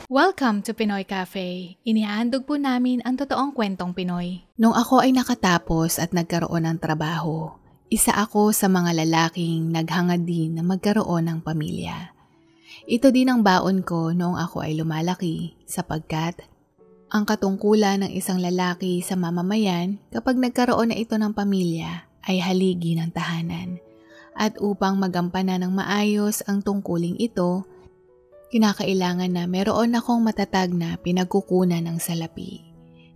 Welcome to Pinoy Cafe. Inihahandog po namin ang totoong kwentong Pinoy. Nung ako ay nakatapos at nagkaroon ng trabaho, isa ako sa mga lalaking naghangad din na magkaroon ng pamilya. Ito din ang baon ko noong ako ay lumalaki sapagkat ang katungkulan ng isang lalaki sa mamamayan kapag nagkaroon na ito ng pamilya ay haligi ng tahanan. At upang magampanan ng maayos ang tungkuling ito, kinakailangan na meron akong matatag na pinagkukunan ng salapi.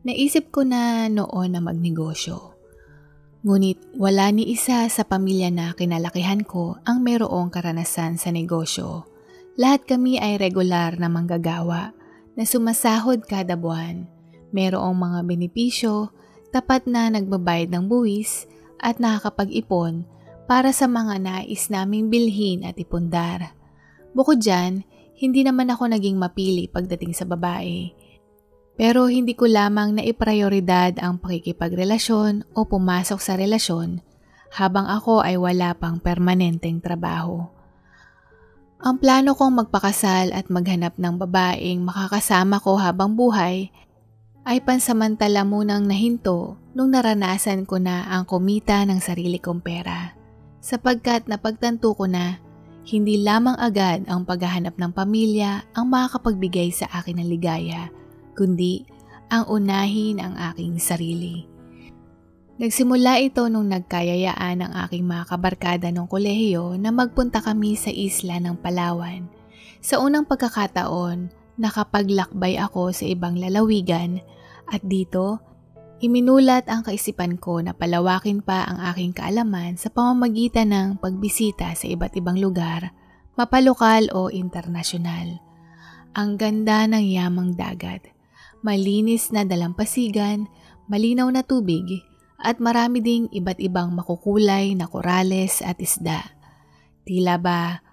Naisip ko na noon na magnegosyo. Ngunit wala ni isa sa pamilya na kinalakihan ko ang merong karanasan sa negosyo. Lahat kami ay regular na manggagawa na sumasahod kada buwan. Merong mga benepisyo, tapat na nagbabayad ng buwis at nakakapag-ipon para sa mga nais naming bilhin at ipundar. Bukod dyan, hindi naman ako naging mapili pagdating sa babae. Pero hindi ko lamang naiprioridad ang pakikipagrelasyon o pumasok sa relasyon habang ako ay wala pang permanenteng trabaho. Ang plano kong magpakasal at maghanap ng babaeng makakasama ko habang buhay ay pansamantala munang nahinto nung naranasan ko na ang kumita ng sarili kong pera. Sapagkat napagtanto ko na hindi lamang agad ang paghahanap ng pamilya ang makakapagbigay sa akin ng ligaya, kundi ang unahin ang aking sarili. Nagsimula ito nung nagkayayaan ng aking mga kabarkada ng kolehiyo na magpunta kami sa isla ng Palawan. Sa unang pagkakataon, nakapaglakbay ako sa ibang lalawigan at dito, iminulat ang kaisipan ko na palawakin pa ang aking kaalaman sa pamamagitan ng pagbisita sa iba't ibang lugar, mapalokal o internasyonal. Ang ganda ng yamang dagat, malinis na dalampasigan, malinaw na tubig, at marami ding iba't ibang makukulay na korales at isda. Tila ba,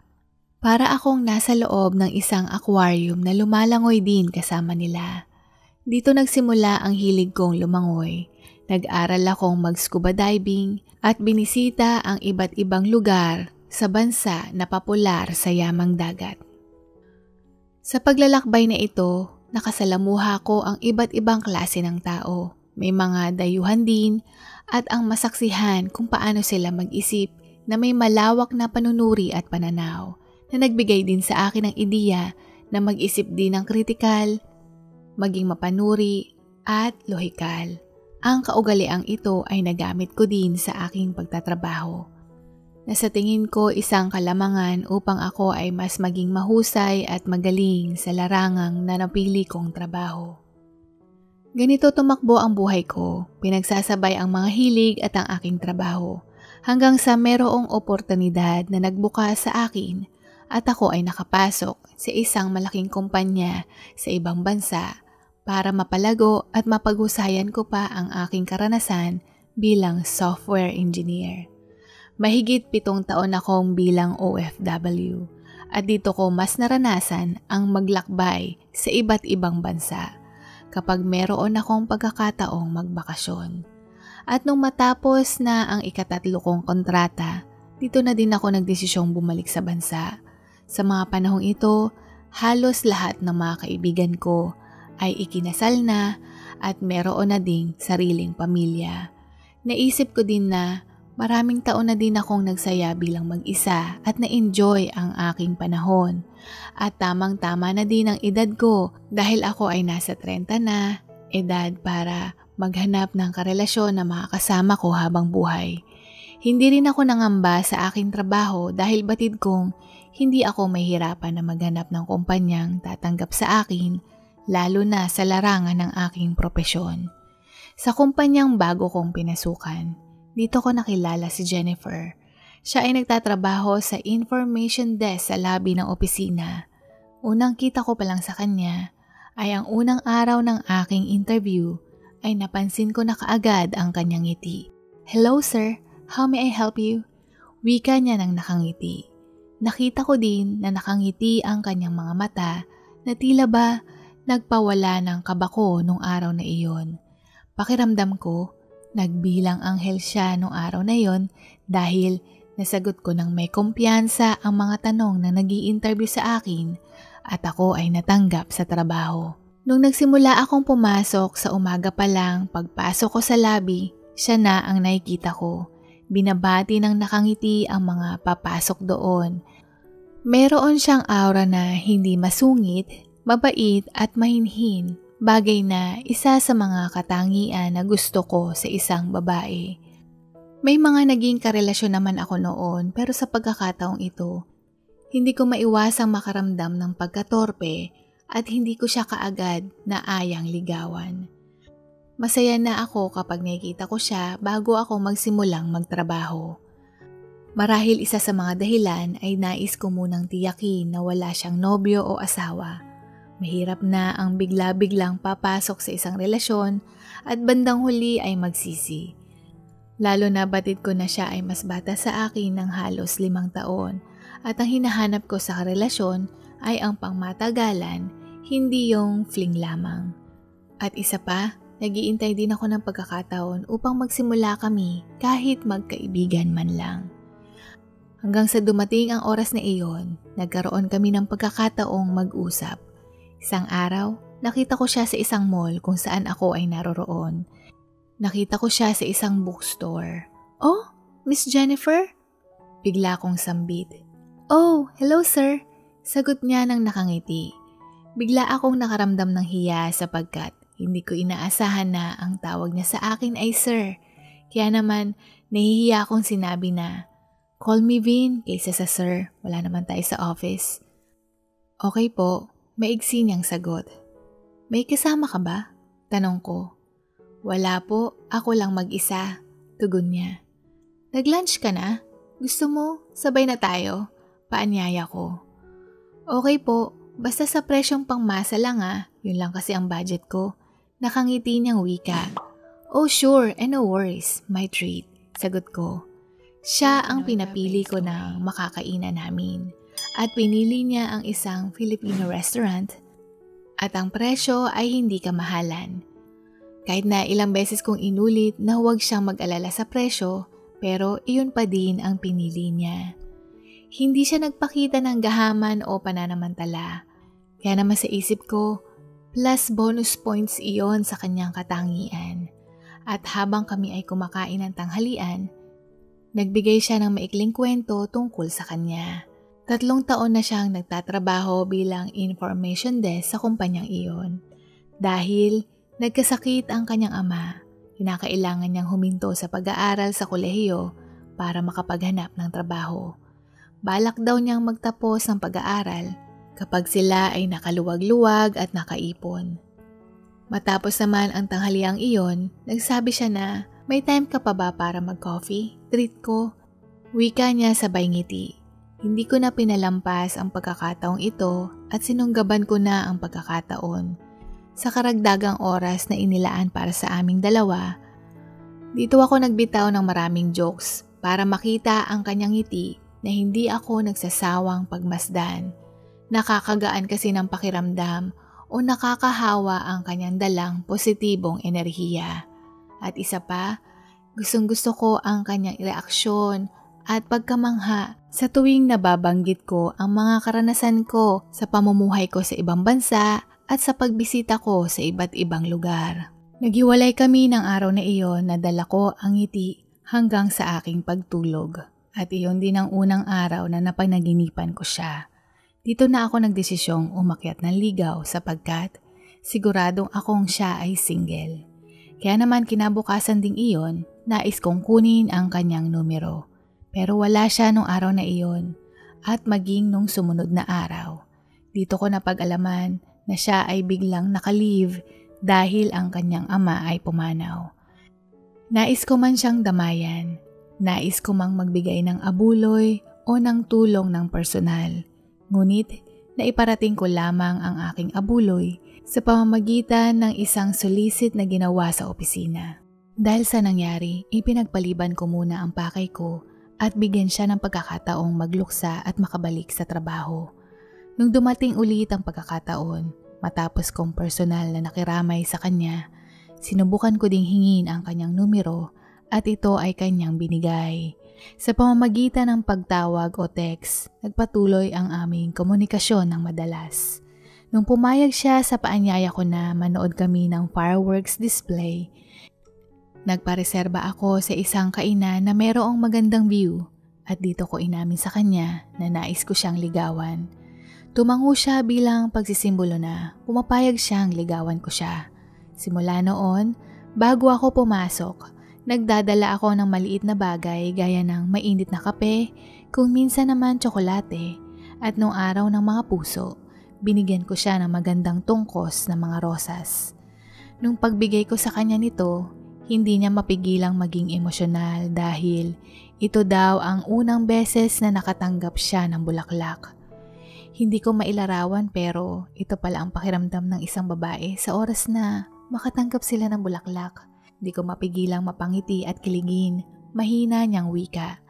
para akong nasa loob ng isang aquarium na lumalangoy din kasama nila. Dito nagsimula ang hilig kong lumangoy. Nag-aral akong mag-scuba diving at binisita ang iba't ibang lugar sa bansa na popular sa yamang dagat. Sa paglalakbay na ito, nakasalamuha ko ang iba't ibang klase ng tao. May mga dayuhan din at ang masaksihan kung paano sila mag-isip na may malawak na panunuri at pananaw na nagbigay din sa akin ng ideya na mag-isip din ng kritikal, maging mapanuri at lohikal. Ang kaugaliang ito ay nagamit ko din sa aking pagtatrabaho. Na sa tingin ko isang kalamangan upang ako ay mas maging mahusay at magaling sa larangang na napili kong trabaho. Ganito tumakbo ang buhay ko, pinagsasabay ang mga hilig at ang aking trabaho, hanggang sa merong oportunidad na nagbukas sa akin at ako ay nakapasok sa isang malaking kumpanya sa ibang bansa para mapalago at mapaghusayan ko pa ang aking karanasan bilang software engineer. Mahigit 7 taon akong bilang OFW at dito ko mas naranasan ang maglakbay sa iba't ibang bansa kapag meron akong pagkakataong magbakasyon. At nung matapos na ang ika-3 kong kontrata, dito na din ako nagdesisyong bumalik sa bansa. Sa mga panahong ito, halos lahat ng mga kaibigan ko ay ikinasal na at meron na ding sariling pamilya. Naisip ko din na maraming taon na din akong nagsaya bilang mag-isa at na-enjoy ang aking panahon. At tamang-tama na din ang edad ko dahil ako ay nasa 30 na, edad para maghanap ng karelasyon na makakasama ko habang buhay. Hindi rin ako nangamba sa aking trabaho dahil batid kong hindi ako mahirapan na maghanap ng kumpanyang tatanggap sa akin, lalo na sa larangan ng aking propesyon. Sa kumpanyang bago kong pinasukan, dito ko nakilala si Jennifer. Siya ay nagtatrabaho sa information desk sa lobby ng opisina. Unang kita ko pa lang sa kanya ay ang unang araw ng aking interview ay napansin ko na kaagad ang kanyang ngiti. "Hello sir, how may I help you?" Wika niya ng nakangiti. Nakita ko din na nakangiti ang kanyang mga mata na tila ba nagpawala ng kaba ko nung araw na iyon. Pakiramdam ko, nagbilang anghel siya nung araw na iyon dahil nasagot ko ng may kumpiyansa ang mga tanong na nag-i-interview sa akin at ako ay natanggap sa trabaho. Nung nagsimula akong pumasok sa umaga pa lang, pagpasok ko sa lobby, siya na ang nakikita ko. Binabati ng nakangiti ang mga papasok doon. Meron siyang aura na hindi masungit, mabait at mahinhin, bagay na isa sa mga katangian na gusto ko sa isang babae. May mga naging karelasyon naman ako noon pero sa pagkakataong ito, hindi ko maiwasang makaramdam ng pagkatorpe at hindi ko siya kaagad na ayang ligawan. Masaya na ako kapag nakikita ko siya bago ako magsimulang magtrabaho. Marahil isa sa mga dahilan ay nais ko munang tiyakin na wala siyang nobyo o asawa. Mahirap na ang bigla-biglang papasok sa isang relasyon at bandang huli ay magsisi. Lalo na batid ko na siya ay mas bata sa akin ng halos 5 taon at ang hinahanap ko sa karelasyon ay ang pangmatagalan, hindi yung fling lamang. At isa pa, nag-iintay din ako ng pagkakataon upang magsimula kami kahit magkaibigan man lang. Hanggang sa dumating ang oras na iyon, nagkaroon kami ng pagkakataong mag-usap. Isang araw, nakita ko siya sa isang mall kung saan ako ay naroroon. Nakita ko siya sa isang bookstore. "Oh, Miss Jennifer?" Bigla kong sambit. "Oh, hello sir." Sagot niya nang nakangiti. Bigla akong nakaramdam ng hiya sapagkat hindi ko inaasahan na ang tawag niya sa akin ay sir. Kaya naman, nahihiya akong sinabi na, "Call me Vin kaysa sa sir, wala naman tayo sa office." "Okay po," maigsi niyang sagot. "May kasama ka ba?" Tanong ko. "Wala po, ako lang mag-isa," tugon niya. "Nag-lunch ka na? Gusto mo, sabay na tayo?" Paanyaya ko. "Okay po, basta sa presyong pangmasa lang yun lang kasi ang budget ko." Nakangiti niyang wika. "Oh sure, and no worries, my treat," sagot ko. Siya ang pinapili ko ng makakainan namin at pinili niya ang isang Filipino restaurant at ang presyo ay hindi kamahalan. Kahit na ilang beses kong inulit na huwag siyang mag-alala sa presyo, pero iyon pa din ang pinili niya. Hindi siya nagpakita ng gahaman o pananamantala. Kaya naman sa isip ko, plus bonus points iyon sa kanyang katangian. At habang kami ay kumakain ng tanghalian, nagbigay siya ng maikling kwento tungkol sa kanya. 3 taon na siyang nagtatrabaho bilang information desk sa kumpanyang iyon. Dahil nagkasakit ang kanyang ama, kinakailangan niyang huminto sa pag-aaral sa kolehiyo para makapaghanap ng trabaho. Balak daw niyang magtapos ng pag-aaral kapag sila ay nakaluwag-luwag at nakaipon. Matapos naman ang tanghaliang iyon, nagsabi siya na, "May time ka pa ba para mag-coffee? Treat ko." Wika niya sabay ngiti. Hindi ko na pinalampas ang pagkakataong ito at sinunggaban ko na ang pagkakataon. Sa karagdagang oras na inilaan para sa aming dalawa, dito ako nagbitaw ng maraming jokes para makita ang kanyang ngiti na hindi ako nagsasawang pagmasdan. Nakakagaan kasi ng pakiramdam o nakakahawa ang kanyang dalang positibong enerhiya. At isa pa, gustong-gusto ko ang kanyang reaksyon at pagkamangha sa tuwing nababanggit ko ang mga karanasan ko sa pamumuhay ko sa ibang bansa at sa pagbisita ko sa iba't ibang lugar. Naghiwalay kami ng araw na iyon na dala ko ang ngiti hanggang sa aking pagtulog. At iyon din ang unang araw na napanaginipan ko siya. Dito na ako nagdesisyong umakyat ng ligaw sapagkat siguradong akong siya ay single. Kaya naman kinabukasan ding iyon, nais kong kunin ang kanyang numero. Pero wala siya nung araw na iyon at maging nung sumunod na araw. Dito ko napag-alaman na siya ay biglang nakalive dahil ang kanyang ama ay pumanaw. Nais ko man siyang damayan. Nais ko mang magbigay ng abuloy o ng tulong ng personal. Ngunit naiparating ko lamang ang aking abuloy sa pamamagitan ng isang solicit na ginawa sa opisina. Dahil sa nangyari, ipinagpaliban ko muna ang pakay ko at bigyan siya ng pagkakataong magluksa at makabalik sa trabaho. Nung dumating ulit ang pagkakataon, matapos kong personal na nakiramay sa kanya, sinubukan ko ding hingin ang kanyang numero at ito ay kanyang binigay. Sa pamamagitan ng pagtawag o text, nagpatuloy ang aming komunikasyon ng madalas. Nung pumayag siya sa paanyaya ko na manood kami ng fireworks display, nagpareserba ako sa isang kainan na mayroong magandang view at dito ko inamin sa kanya na nais ko siyang ligawan. Tumango siya bilang pagsisimbolo na pumapayag siyang ligawan ko siya. Simula noon, bago ako pumasok, nagdadala ako ng maliit na bagay gaya ng mainit na kape, kung minsan naman tsokolate, at nung araw ng mga puso, binigyan ko siya ng magandang tungkos na mga rosas. Nung pagbigay ko sa kanya nito, hindi niya mapigilang maging emosyonal dahil ito daw ang unang beses na nakatanggap siya ng bulaklak. Hindi ko mailarawan pero ito pala ang pakiramdam ng isang babae sa oras na makatanggap sila ng bulaklak. Di ko mapigilang mapangiti at kiligin, mahina niyang wika.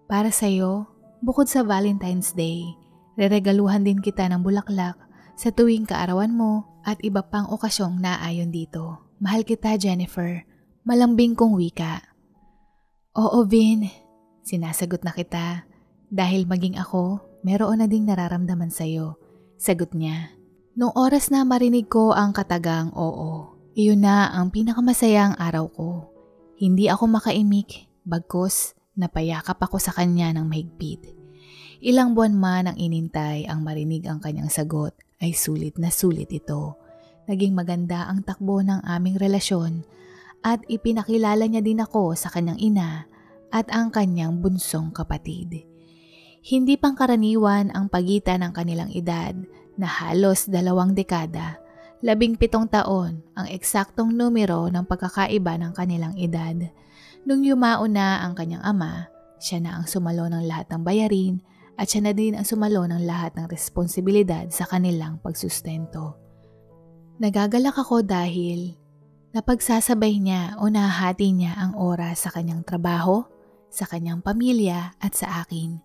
Para sa'yo, bukod sa Valentine's Day, reregaluhan din kita ng bulaklak sa tuwing kaarawan mo at iba pang okasyong naayon dito. Mahal kita, Jennifer. Malambing kong wika. Oo, Vin. Sinasagot na kita. Dahil maging ako, meron na ding nararamdaman sa'yo. Sagot niya. Nung oras na marinig ko ang katagang oo, iyon na ang pinakamasayang araw ko. Hindi ako makaimik, bagkus napayakap ako sa kanya ng mahigpit. Ilang buwan man ang inintay ang marinig ang kanyang sagot ay sulit na sulit ito. Naging maganda ang takbo ng aming relasyon at ipinakilala niya din ako sa kanyang ina at ang kanyang bunsong kapatid. Hindi pangkaraniwan ang pagitan ng kanilang edad na halos 2 dekada. 17 taon ang eksaktong numero ng pagkakaiba ng kanilang edad. Nung yumao na ang kanyang ama, siya na ang sumalo ng lahat ng bayarin at siya na din ang sumalo ng lahat ng responsibilidad sa kanilang pagsustento. Nagagalak ako dahil napagsasabay niya o nahahati niya ang oras sa kanyang trabaho, sa kanyang pamilya at sa akin.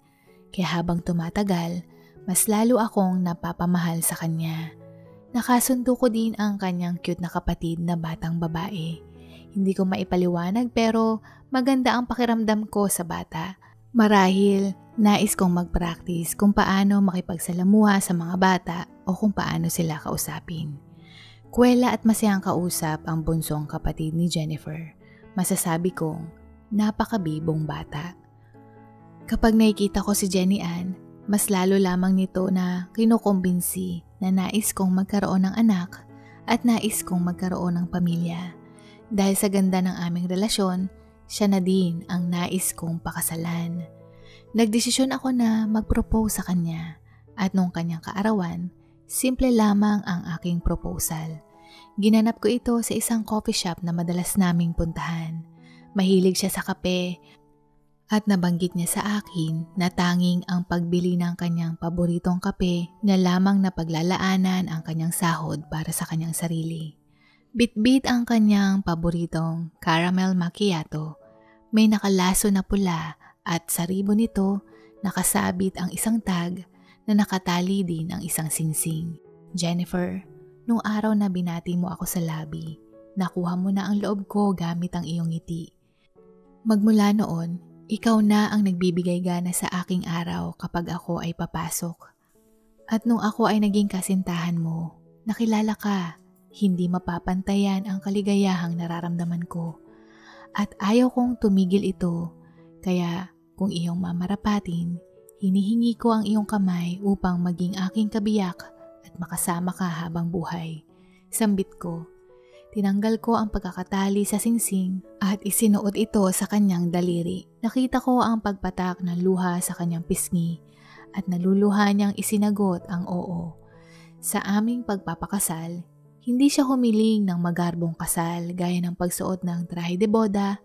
Kaya habang tumatagal, mas lalo akong napapamahal sa kanya. Nakasundo ko din ang kanyang cute na kapatid na batang babae. Hindi ko maipaliwanag pero maganda ang pakiramdam ko sa bata. Marahil nais kong mag-practice kung paano makipagsalamuha sa mga bata o kung paano sila kausapin. Kuwela at masayang kausap ang bunsong kapatid ni Jennifer. Masasabi kong napakabibong bata. Kapag nakikita ko si Jenny Ann, mas lalo lamang nito na kinukumbinsi na nais kong magkaroon ng anak at nais kong magkaroon ng pamilya. Dahil sa ganda ng aming relasyon, siya na din ang nais kong pakasalan. Nagdesisyon ako na mag-propose sa kanya at nung kanyang kaarawan, simple lamang ang aking proposal. Ginanap ko ito sa isang coffee shop na madalas naming puntahan. Mahilig siya sa kape at nabanggit niya sa akin na tanging ang pagbili ng kanyang paboritong kape na lamang na paglalaanan ang kanyang sahod para sa kanyang sarili. Bit-bit ang kanyang paboritong caramel macchiato. May nakalaso na pula at sa ribbon nito nakasabit ang isang tag na nakatali din ang isang singsing. Jennifer, nung araw na binati mo ako sa labi, nakuha mo na ang loob ko gamit ang iyong ngiti. Magmula noon, ikaw na ang nagbibigay gana sa aking araw kapag ako ay papasok. At nung ako ay naging kasintahan mo, nakilala ka, hindi mapapantayan ang kaligayahang nararamdaman ko. At ayaw kong tumigil ito, kaya kung iyong mamarapatin, hinihingi ko ang iyong kamay upang maging aking kabiyak at makasama ka habang buhay. Sambit ko. Tinanggal ko ang pagkakatali sa singsing at isinuot ito sa kanyang daliri. Nakita ko ang pagpatak ng luha sa kanyang pisngi at naluluha niyang isinagot ang oo. Sa aming pagpapakasal, hindi siya humiling ng magarbong kasal gaya ng pagsuot ng trahe de boda,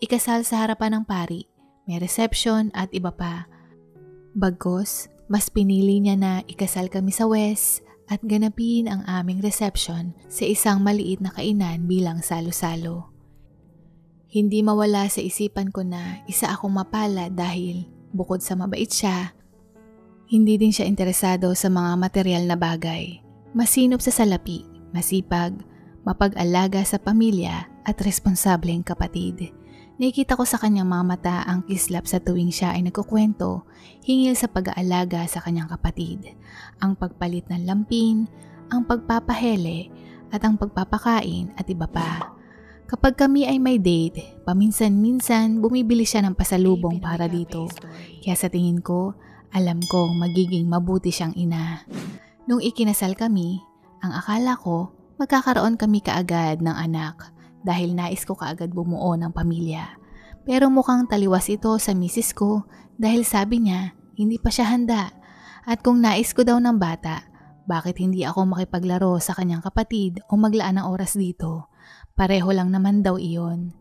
ikasal sa harapan ng pari, may reception at iba pa. Bagkus, mas pinili niya na ikasal kami sa West at ganapin ang aming reception sa isang maliit na kainan bilang salo-salo. Hindi mawala sa isipan ko na isa akong mapala dahil bukod sa mabait siya, hindi din siya interesado sa mga material na bagay. Masinop sa salapi, masipag, mapag-alaga sa pamilya at responsableng kapatid. Nakikita ko sa kanyang mga mata ang kislap sa tuwing siya ay nagkukwento hinggil sa pag-aalaga sa kanyang kapatid, ang pagpalit ng lampin, ang pagpapahele at ang pagpapakain at iba pa. Kapag kami ay may date, paminsan-minsan bumibili siya ng pasalubong para dito. Kaya sa tingin ko, alam kong magiging mabuti siyang ina. Nung ikinasal kami, ang akala ko magkakaroon kami kaagad ng anak dahil nais ko kaagad bumuo ng pamilya. Pero mukhang taliwas ito sa misis ko dahil sabi niya hindi pa siya handa at kung nais ko daw ng bata, bakit hindi ako makipaglaro sa kanyang kapatid o maglaan ng oras dito? Pareho lang naman daw iyon.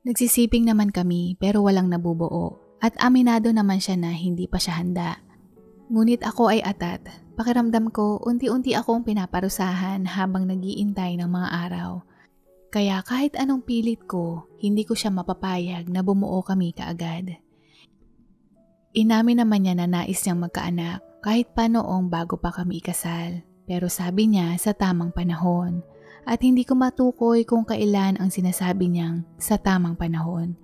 Nagsisiping naman kami pero walang nabubuo at aminado naman siya na hindi pa siya handa. Ngunit ako ay atat. Pakiramdam ko unti-unti akong pinaparusahan habang nag-iintay ng mga araw. Kaya kahit anong pilit ko, hindi ko siya mapapayag na bumuo kami kaagad. Inamin naman niya na nais niyang magkaanak kahit pa noong bago pa kami ikasal. Pero sabi niya sa tamang panahon. At hindi ko matukoy kung kailan ang sinasabi niyang sa tamang panahon.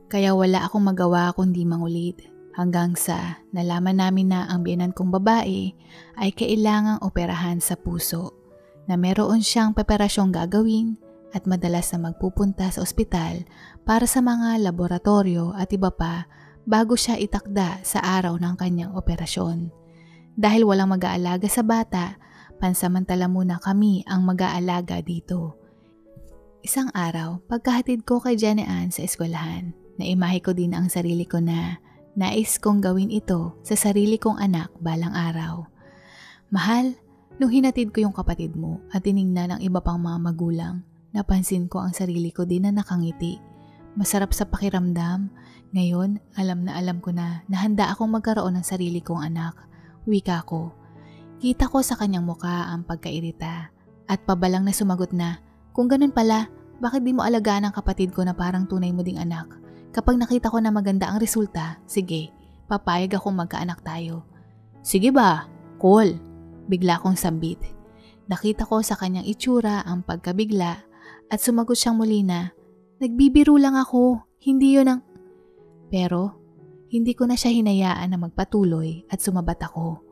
Kaya wala akong magawa kundi mangulit hanggang sa nalaman namin na ang biyenan kong babae ay kailangang operahan sa puso, na meron siyang preparasyong gagawin at madalas na magpupunta sa ospital para sa mga laboratorio at iba pa bago siya itakda sa araw ng kanyang operasyon. Dahil walang mag-aalaga sa bata, pansamantala muna kami ang mag-aalaga dito. Isang araw, pagkahatid ko kay Jenny Ann sa eskwelahan, naimahe ko din ang sarili ko na nais kong gawin ito sa sarili kong anak balang araw. Mahal, nung hinatid ko yung kapatid mo at tiningnan ang iba pang mga magulang, napansin ko ang sarili ko din na nakangiti. Masarap sa pakiramdam. Ngayon, alam ko na handa akong magkaroon ng sarili kong anak. Wika ko. Kita ko sa kanyang muka ang pagkairita at pabalang na sumagot na, kung ganun pala, bakit di mo alagaan ang kapatid ko na parang tunay mo ding anak? Kapag nakita ko na maganda ang resulta, sige, papayag akong magkaanak tayo. Sige ba? Cool. Bigla kong sambit. Nakita ko sa kanyang itsura ang pagkabigla at sumagot siyang muli na, nagbibiro lang ako, hindi yun ang... Pero, hindi ko na siya hinayaan na magpatuloy at sumabat ako.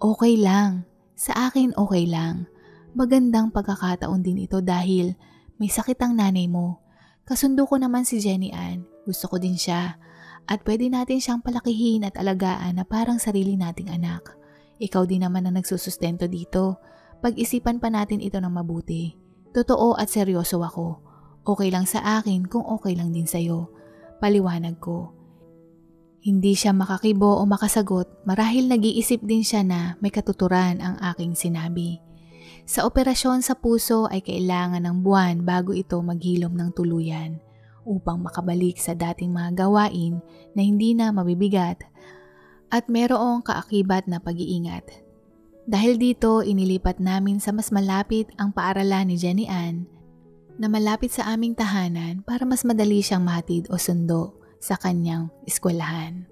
Okay lang. Sa akin okay lang. Magandang pagkakataon din ito dahil may sakit ang nanay mo. Kasundo ko naman si Jenny Ann. Gusto ko din siya. At pwede natin siyang palakihin at alagaan na parang sarili nating anak. Ikaw din naman ang nagsusustento dito. Pag-isipan pa natin ito ng mabuti. Totoo at seryoso ako. Okay lang sa akin kung okay lang din sa'yo. Paliwanag ko. Hindi siya makakibo o makasagot marahil nag-iisip din siya na may katuturan ang aking sinabi. Sa operasyon sa puso ay kailangan ng buwan bago ito maghilom ng tuluyan upang makabalik sa dating mga gawain na hindi na mabibigat at merong kaakibat na pag-iingat. Dahil dito inilipat namin sa mas malapit ang paaralan ni Jenny Ann na malapit sa aming tahanan para mas madali siyang mahatid o sundo sa kanyang eskwelahan.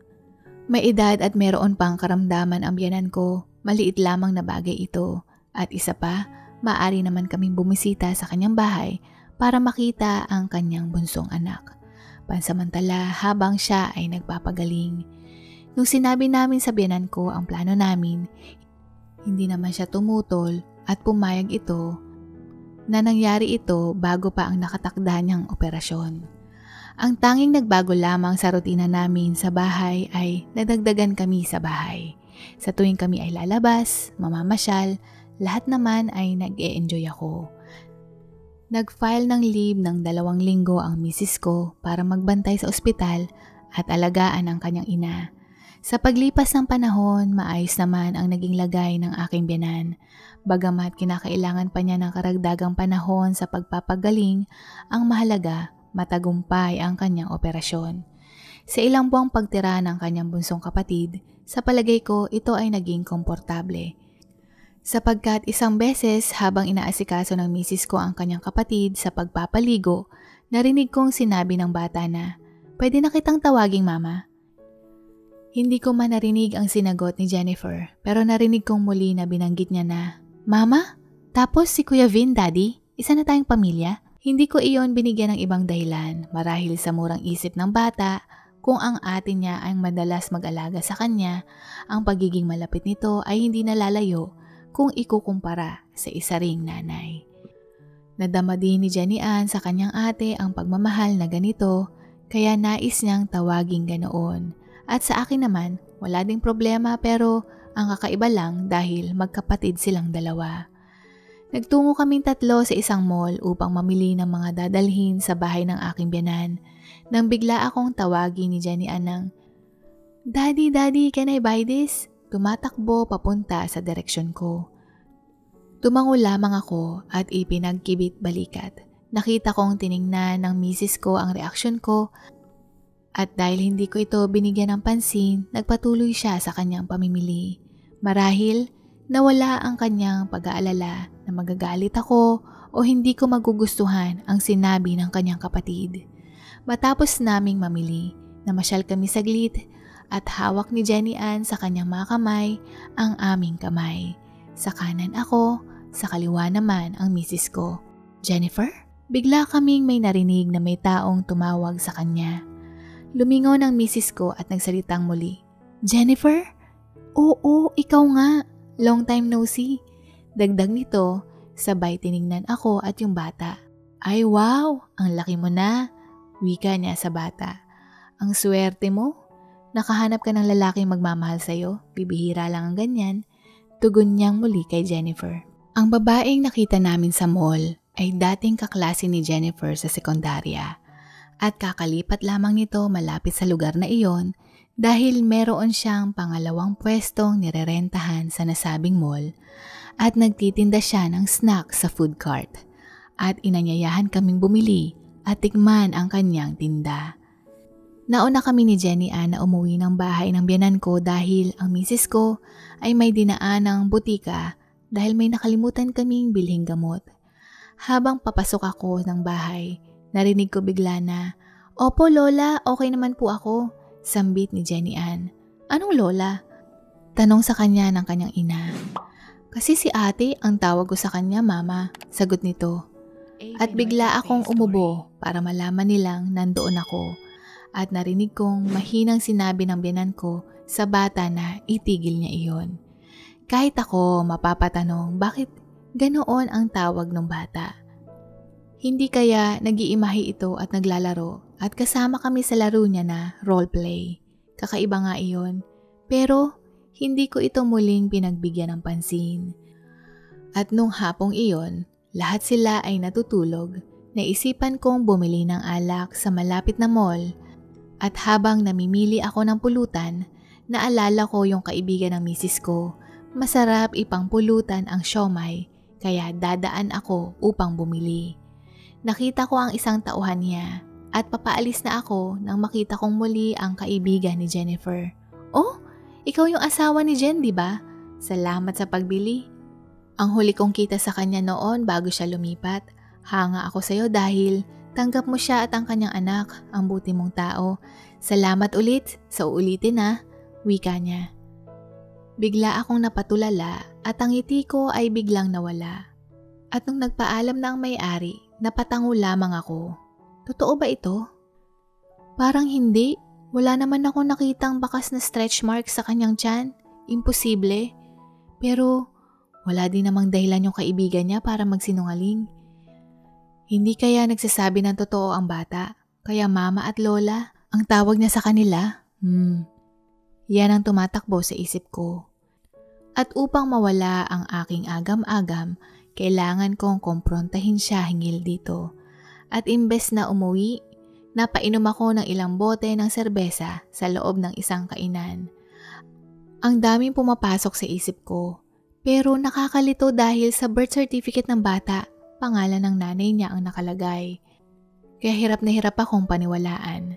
May edad at meron pang karamdaman ang biyenan ko, maliit lamang na bagay ito at isa pa, maaari naman kaming bumisita sa kanyang bahay para makita ang kanyang bunsong anak. Pansamantala habang siya ay nagpapagaling. Nung sinabi namin sa biyenan ko ang plano namin, hindi naman siya tumutol at pumayag ito na nangyari ito bago pa ang nakatakda niyang operasyon. Ang tanging nagbago lamang sa rutina namin sa bahay ay nadagdagan kami sa bahay. Sa tuwing kami ay lalabas, mamamasyal, lahat naman ay nag-e-enjoy ako. Nag-file ng leave ng 2 linggo ang misis ko para magbantay sa ospital at alagaan ang kanyang ina. Sa paglipas ng panahon, maayos naman ang naging lagay ng aking biyenan. Bagamat kinakailangan pa niya ng karagdagang panahon sa pagpapagaling, ang mahalaga, matagumpay ang kanyang operasyon. Sa ilang buwang pagtira ng kanyang bunsong kapatid, sa palagay ko ito ay naging komportable. Sapagkat isang beses habang inaasikaso ng misis ko ang kanyang kapatid sa pagpapaligo, narinig kong sinabi ng bata na, "Pwede na kitang tawaging mama?" Hindi ko man narinig ang sinagot ni Jennifer, pero narinig kong muli na binanggit niya na, "Mama? Tapos si Kuya Vin, Daddy? Isa na tayong pamilya?" Hindi ko iyon binigyan ng ibang dahilan marahil sa murang isip ng bata kung ang ate niya ay madalas mag-alaga sa kanya, ang pagiging malapit nito ay hindi nalalayo kung ikukumpara sa isa ring nanay. Nadama din ni Jenny Ann sa kanyang ate ang pagmamahal na ganito kaya nais niyang tawaging ganoon. At sa akin naman, wala ding problema pero ang kakaiba lang dahil magkapatid silang dalawa. Nagtungo kaming tatlo sa isang mall upang mamili ng mga dadalhin sa bahay ng aking biyanan nang bigla akong tawagin ni Jenny Ann ng, "Daddy, Daddy, can I buy this?" Tumatakbo papunta sa direksyon ko. Tumango lamang ako at ipinagkibit balikat. Nakita kong tiningnan ng misis ko ang reaksyon ko at dahil hindi ko ito binigyan ng pansin, nagpatuloy siya sa kanyang pamimili. Marahil, nawala ang kanyang pag-aalala na magagalit ako o hindi ko magugustuhan ang sinabi ng kanyang kapatid. Matapos naming mamili, namasyal kami saglit at hawak ni Jenny Ann sa kanyang mga kamay ang aming kamay. Sa kanan ako, sa kaliwa naman ang misis ko. "Jennifer?" Bigla kaming may narinig na may taong tumawag sa kanya. Lumingon ang misis ko at nagsalitang muli, "Jennifer?" "Oo, ikaw nga. Long time no see." Dagdag nito, sabay tiningnan ako at yung bata. "Ay wow, ang laki mo na," wika niya sa bata. "Ang swerte mo. Nakahanap ka ng lalaking magmamahal sa'yo. Bibihira lang ang ganyan." Tugon niyang muli kay Jennifer. Ang babaeng nakita namin sa mall ay dating kaklase ni Jennifer sa sekundarya. At kakalipat lamang nito malapit sa lugar na iyon dahil meron siyang pangalawang pwestong nirerentahan sa nasabing mall at nagtitinda siya ng snack sa food cart. At inanyayahan kaming bumili at tikman ang kanyang tinda. Nauna kami ni Jenny Ann na umuwi ng bahay ng biyanan ko dahil ang misis ko ay may dinaan ng butika dahil may nakalimutan kaming bilhing gamot. Habang papasok ako ng bahay, narinig ko bigla na, "Opo Lola, okay naman po ako," sambit ni Jenny Ann. "Anong Lola?" Tanong sa kanya ng kanyang ina. "Kasi si ate ang tawag ko sa kanya, Mama," sagot nito. At bigla akong umubo para malaman nilang nandoon ako at narinig kong mahinang sinabi ng biyanan ko sa bata na itigil niya iyon. Kahit ako mapapatanong bakit ganoon ang tawag ng bata. Hindi kaya nag-iimahe ito at naglalaro at kasama kami sa laro niya na roleplay. Kakaiba nga iyon, pero hindi ko ito muling pinagbigyan ng pansin. At nung hapong iyon, lahat sila ay natutulog. Naisipan kong bumili ng alak sa malapit na mall at habang namimili ako ng pulutan, naalala ko yung kaibigan ng misis ko. Masarap ipang pulutan ang siomai kaya dadaan ako upang bumili. Nakita ko ang isang tauhan niya at papaalis na ako nang makita kong muli ang kaibigan ni Jennifer. "Oh, ikaw yung asawa ni Jen, di ba? Salamat sa pagbili." Ang huli kong kita sa kanya noon bago siya lumipat. "Hanga ako sa'yo dahil tanggap mo siya at ang kanyang anak, ang buti mong tao. Salamat ulit, sa uulitin na," wika niya. Bigla akong napatulala at ang ngiti ko ay biglang nawala. At nung nagpaalam na ang may-ari, napatango lamang ako. Totoo ba ito? Parang hindi. Wala naman akong nakitang bakas na stretch marks sa kanyang tiyan. Imposible. Pero wala din namang dahilan yung kaibigan niya para magsinungaling. Hindi kaya nagsasabi ng totoo ang bata? Kaya mama at lola ang tawag niya sa kanila? Yan ang tumatakbo sa isip ko. At upang mawala ang aking agam-agam, kailangan kong kumprontahin siya hinggil dito. At imbes na umuwi, napainom ako ng ilang bote ng serbesa sa loob ng isang kainan. Ang daming pumapasok sa isip ko, pero nakakalito dahil sa birth certificate ng bata, pangalan ng nanay niya ang nakalagay. Kaya hirap na hirap akong paniwalaan.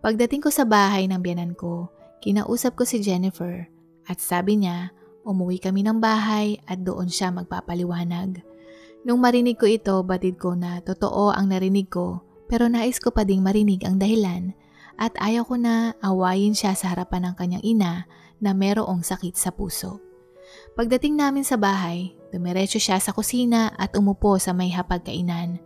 Pagdating ko sa bahay ng biyanan ko, kinausap ko si Jennifer at sabi niya umuwi kami ng bahay at doon siya magpapaliwanag. Nung marinig ko ito, batid ko na totoo ang narinig ko pero nais ko pa ding marinig ang dahilan at ayaw ko na awayin siya sa harapan ng kanyang ina na merong sakit sa puso. Pagdating namin sa bahay, dumiretso siya sa kusina at umupo sa may hapagkainan.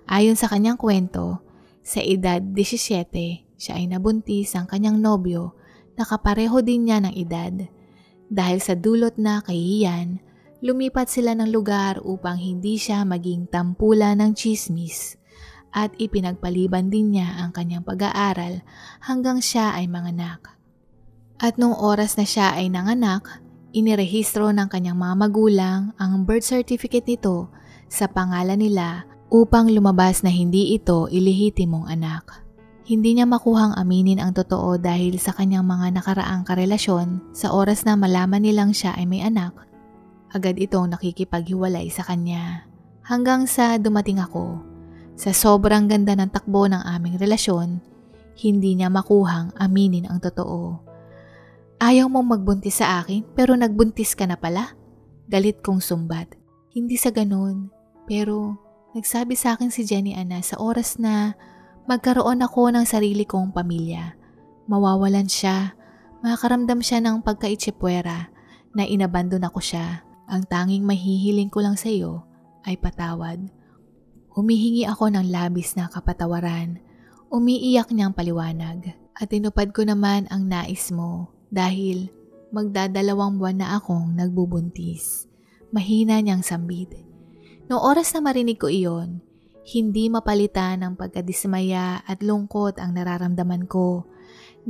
Ayon sa kanyang kwento, sa edad 17, siya ay nabuntis ang kanyang nobyo na kapareho din niya ng edad. Dahil sa dulot na kahihiyan, lumipat sila ng lugar upang hindi siya maging tampulan ng tsismis at ipinagpaliban din niya ang kanyang pag-aaral hanggang siya ay manganak. At nung oras na siya ay nanganak, inirehistro ng kanyang mga magulang ang birth certificate nito sa pangalan nila upang lumabas na hindi ito ilihitimong anak. Hindi niya makuhang aminin ang totoo dahil sa kanyang mga nakaraang karelasyon sa oras na malaman nilang siya ay may anak. Agad itong nakikipaghiwalay sa kanya. Hanggang sa dumating ako, sa sobrang ganda ng takbo ng aming relasyon, hindi niya makuhang aminin ang totoo. Ayaw mong magbuntis sa akin pero nagbuntis ka na pala? Galit kong sumbat. Hindi sa ganun, pero nagsabi sa akin si Jenny Ana sa oras na magkaroon ako ng sarili kong pamilya. Mawawalan siya, makakaramdam siya ng pagkaitsipwera na inabandon ako siya. Ang tanging mahihiling ko lang sa iyo ay patawad. Humihingi ako ng labis na kapatawaran. Umiiyak niyang paliwanag at tinupad ko naman ang nais mo. Dahil magdadalawang buwan na akong nagbubuntis. Mahina niyang sambit. Noong oras na marinig ko iyon, hindi mapalitan ng pagkadismaya at lungkot ang nararamdaman ko.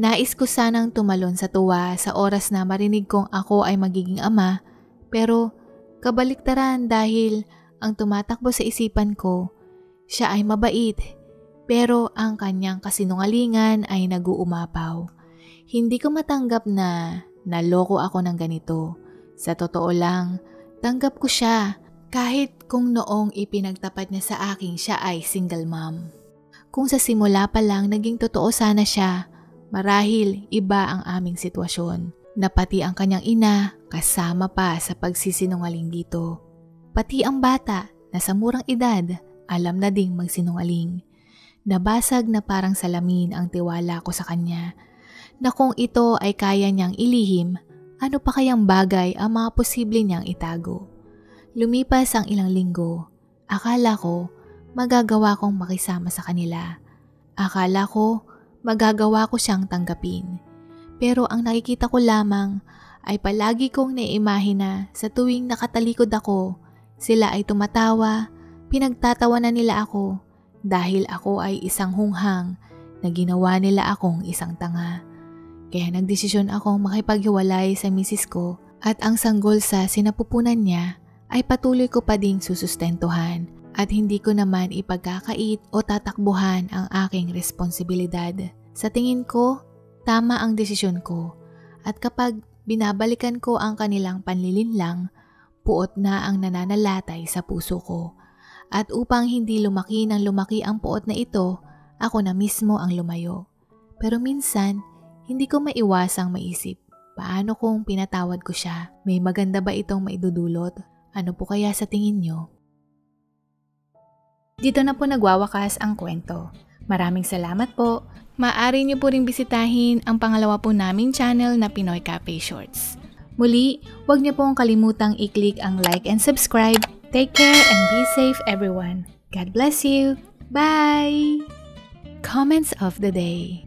Nais ko sanang tumalon sa tuwa sa oras na marinig kong ako ay magiging ama, pero kabaliktaran dahil ang tumatakbo sa isipan ko, siya ay mabait, pero ang kanyang kasinungalingan ay nag-uumapaw. Hindi ko matanggap na naloko ako ng ganito. Sa totoo lang, tanggap ko siya kahit kung noong ipinagtapat niya sa akin siya ay single mom. Kung sa simula pa lang naging totoo sana siya, marahil iba ang aming sitwasyon. Na pati ang kanyang ina kasama pa sa pagsisinungaling dito. Pati ang bata na sa murang edad alam na ding magsinungaling. Nabasag na parang salamin ang tiwala ko sa kanya. Na kung ito ay kaya niyang ilihim, ano pa kayang bagay ang mga posible niyang itago. Lumipas ang ilang linggo, akala ko magagawa kong makisama sa kanila. Akala ko magagawa ko siyang tanggapin. Pero ang nakikita ko lamang ay palagi kong naiimahina sa tuwing nakatalikod ako, sila ay tumatawa, pinagtatawanan nila ako dahil ako ay isang hunghang na ginawa nila akong isang tanga. Kaya nagdesisyon akong makipaghiwalay sa misis ko at ang sanggol sa sinapupunan niya ay patuloy ko pa ding susustentuhan at hindi ko naman ipagkakait o tatakbuhan ang aking responsibilidad. Sa tingin ko, tama ang desisyon ko at kapag binabalikan ko ang kanilang panlilinlang, puot na ang nananalatay sa puso ko. At upang hindi lumaki ng lumaki ang puot na ito, ako na mismo ang lumayo. Pero minsan, hindi ko maiwasang maisip, paano kung pinatawad ko siya? May maganda ba itong maidudulot? Ano po kaya sa tingin nyo? Dito na po nagwawakas ang kwento. Maraming salamat po. Maaari nyo po ring bisitahin ang pangalawa po naming channel na Pinoy Cafe Shorts. Muli, huwag niyo pong kalimutang i-click ang like and subscribe. Take care and be safe everyone. God bless you. Bye! Comments of the day.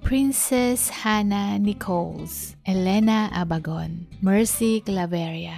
Princess Hannah Nichols, Elena Abagon, Mercy Claveria.